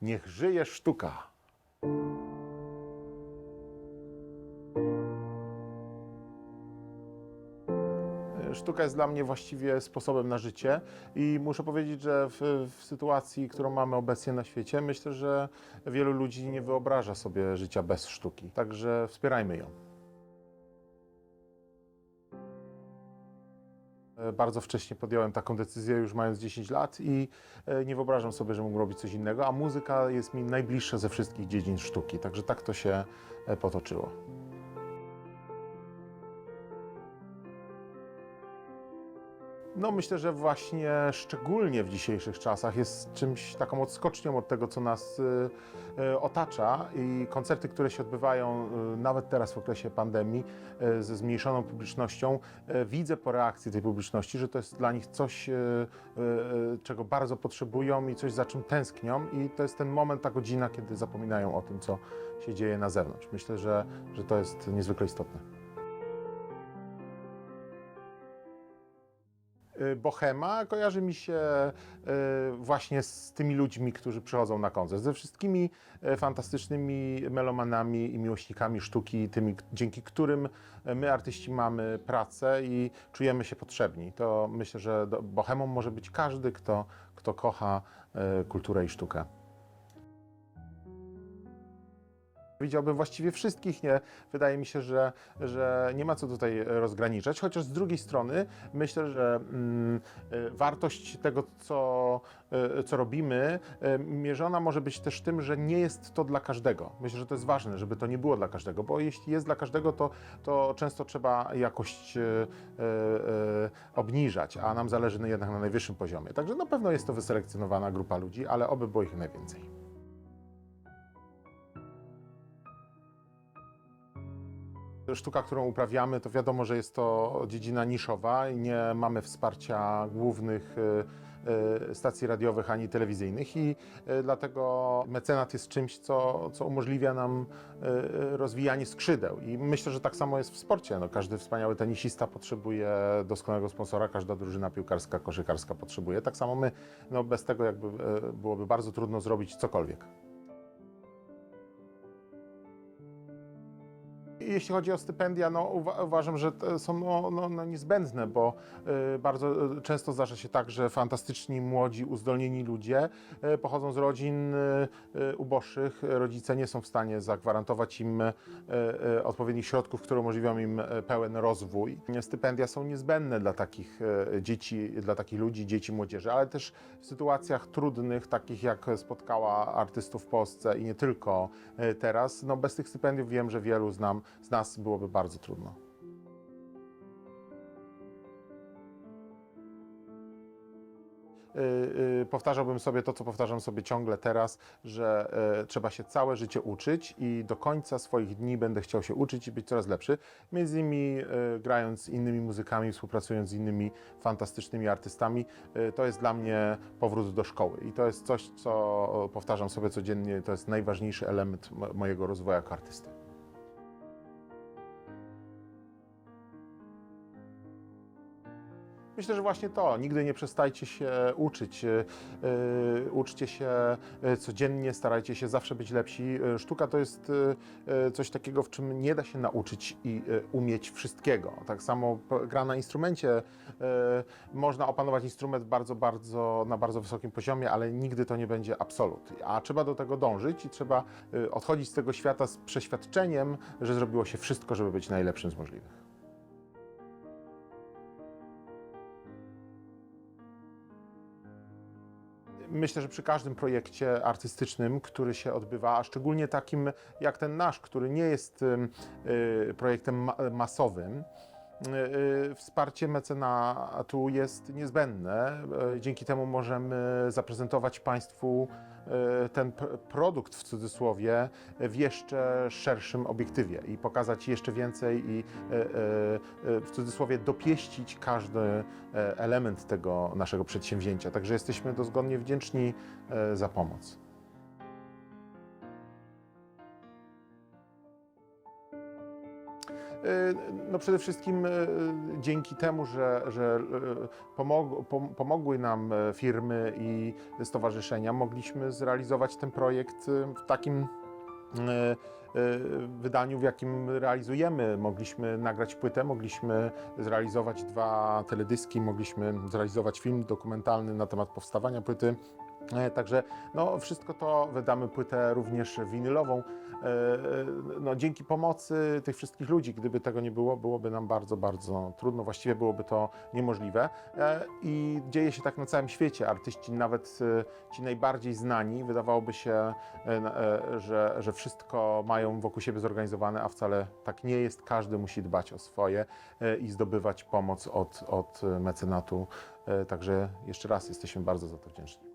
Niech żyje sztuka! Sztuka jest dla mnie właściwie sposobem na życie i muszę powiedzieć, że w sytuacji, którą mamy obecnie na świecie, myślę, że wielu ludzi nie wyobraża sobie życia bez sztuki. Także wspierajmy ją. Bardzo wcześnie podjąłem taką decyzję, już mając 10 lat i nie wyobrażam sobie, że mógł robić coś innego, a muzyka jest mi najbliższa ze wszystkich dziedzin sztuki, także tak to się potoczyło. No myślę, że właśnie szczególnie w dzisiejszych czasach jest czymś taką odskocznią od tego, co nas otacza i koncerty, które się odbywają nawet teraz w okresie pandemii ze zmniejszoną publicznością, widzę po reakcji tej publiczności, że to jest dla nich coś, czego bardzo potrzebują i coś, za czym tęsknią i to jest ten moment, ta godzina, kiedy zapominają o tym, co się dzieje na zewnątrz. Myślę, że to jest niezwykle istotne. Bohema kojarzy mi się właśnie z tymi ludźmi, którzy przychodzą na koncert, ze wszystkimi fantastycznymi melomanami i miłośnikami sztuki, tymi, dzięki którym my artyści mamy pracę i czujemy się potrzebni. To myślę, że bohemą może być każdy, kto kocha kulturę i sztukę. Widziałbym właściwie wszystkich, nie? Wydaje mi się, że nie ma co tutaj rozgraniczać, chociaż z drugiej strony myślę, że wartość tego, co robimy, mierzona może być też tym, że nie jest to dla każdego. Myślę, że to jest ważne, żeby to nie było dla każdego, bo jeśli jest dla każdego, to często trzeba jakość obniżać, a nam zależy jednak na najwyższym poziomie. Także na pewno jest to wyselekcjonowana grupa ludzi, ale oby było ich najwięcej. Sztuka, którą uprawiamy, to wiadomo, że jest to dziedzina niszowa i nie mamy wsparcia głównych stacji radiowych ani telewizyjnych i dlatego mecenat jest czymś, co umożliwia nam rozwijanie skrzydeł. I myślę, że tak samo jest w sporcie. No, każdy wspaniały tenisista potrzebuje doskonałego sponsora, każda drużyna piłkarska, koszykarska potrzebuje. Tak samo my, no, bez tego jakby byłoby bardzo trudno zrobić cokolwiek. Jeśli chodzi o stypendia, no, uważam, że są niezbędne, bo bardzo często zdarza się tak, że fantastyczni, młodzi, uzdolnieni ludzie pochodzą z rodzin uboższych. Rodzice nie są w stanie zagwarantować im odpowiednich środków, które umożliwią im pełen rozwój. Stypendia są niezbędne dla takich dzieci, dla takich ludzi, dzieci, młodzieży, ale też w sytuacjach trudnych, takich jak spotkała artystów w Polsce i nie tylko teraz, no, bez tych stypendiów wiem, że wielu z nas byłoby bardzo trudno. Powtarzałbym sobie to, co powtarzam sobie ciągle teraz, że trzeba się całe życie uczyć i do końca swoich dni będę chciał się uczyć i być coraz lepszy. Między innymi grając z innymi muzykami, współpracując z innymi fantastycznymi artystami. To jest dla mnie powrót do szkoły i to jest coś, co powtarzam sobie codziennie. To jest najważniejszy element mojego rozwoju jako artysty. Myślę, że właśnie to. Nigdy nie przestajcie się uczyć. Uczcie się codziennie, starajcie się zawsze być lepsi. Sztuka to jest coś takiego, w czym nie da się nauczyć i umieć wszystkiego. Tak samo gra na instrumencie. Można opanować instrument na bardzo wysokim poziomie, ale nigdy to nie będzie absolut. A trzeba do tego dążyć i trzeba odchodzić z tego świata z przeświadczeniem, że zrobiło się wszystko, żeby być najlepszym z możliwych. Myślę, że przy każdym projekcie artystycznym, który się odbywa, a szczególnie takim jak ten nasz, który nie jest projektem masowym, wsparcie mecenatu jest niezbędne. Dzięki temu możemy zaprezentować Państwu ten produkt w cudzysłowie w jeszcze szerszym obiektywie i pokazać jeszcze więcej i w cudzysłowie dopieścić każdy element tego naszego przedsięwzięcia. Także jesteśmy dozgonnie wdzięczni za pomoc. No przede wszystkim dzięki temu, że pomogły nam firmy i stowarzyszenia, mogliśmy zrealizować ten projekt w takim wydaniu, w jakim realizujemy. Mogliśmy nagrać płytę, mogliśmy zrealizować 2 teledyski, mogliśmy zrealizować film dokumentalny na temat powstawania płyty. Także no, wszystko to, wydamy płytę również winylową. No, dzięki pomocy tych wszystkich ludzi, gdyby tego nie było, byłoby nam bardzo, bardzo trudno, właściwie byłoby to niemożliwe. I dzieje się tak na całym świecie. Artyści, nawet ci najbardziej znani, wydawałoby się, że wszystko mają wokół siebie zorganizowane, a wcale tak nie jest. Każdy musi dbać o swoje i zdobywać pomoc od mecenatu. Także jeszcze raz jesteśmy bardzo za to wdzięczni.